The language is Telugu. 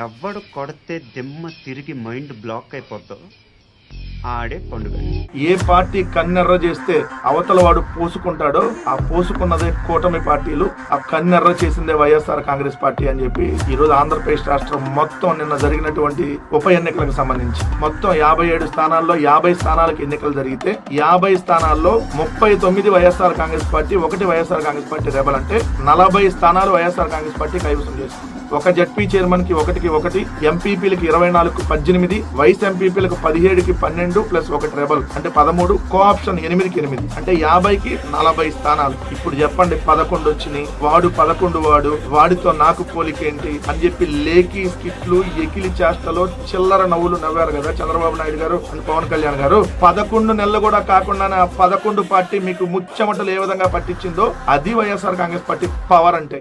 ఎవడు కొడితే దిమ్మ తిరిగి మైండ్ బ్లాక్ అయిపోద్దో ఆడే పండుగ. ఏ పార్టీ కన్నెర్ర చేస్తే అవతల వాడు పోసుకుంటాడో ఆ పోసుకున్నదే కూటమి పార్టీలు, ఆ కన్నెర్ర చేసిందే వైఎస్ఆర్ కాంగ్రెస్ పార్టీ అని చెప్పి ఈ రోజు ఆంధ్రప్రదేశ్ రాష్ట్రం మొత్తం నిన్న జరిగినటువంటి ఉప ఎన్నికలకు సంబంధించి మొత్తం 57 స్థానాల్లో 50 స్థానాలకు ఎన్నికలు జరిగితే 50 స్థానాల్లో 39 YSR Congress party, 1 YSR Congress party rebel, అంటే 40 స్థానాలు వైఎస్ఆర్ కాంగ్రెస్ పార్టీ కైవసం చేస్తుంది. ఒక జడ్పీ చైర్మన్ కి 1, ఎంపీపీలకి 24కు 18, వైస్ ఎంపీపీలకు 17కి 12 ప్లస్ 1 రెబల్ అంటే 13, కో ఆప్షన్ 8కి 8 అంటే 50కి 40 స్థానాలు. ఇప్పుడు చెప్పండి 11 వచ్చినాయి, వాడు 11 వాడితో నాకు పోలికేంటి అని చెప్పి లేఖి స్కిట్లు, ఎకిలి చేష్టలో చిల్లర నవ్వులు నవ్వారు కదా చంద్రబాబు నాయుడు గారు అండ్ పవన్ కళ్యాణ్ గారు. 11 నెలలు కూడా కాకుండానే ఆ 11 పార్టీ మీకు ముచ్చెమటలు ఏ విధంగా పట్టించిందో అది వైఎస్ఆర్ కాంగ్రెస్ పార్టీ పవర్ అంటే.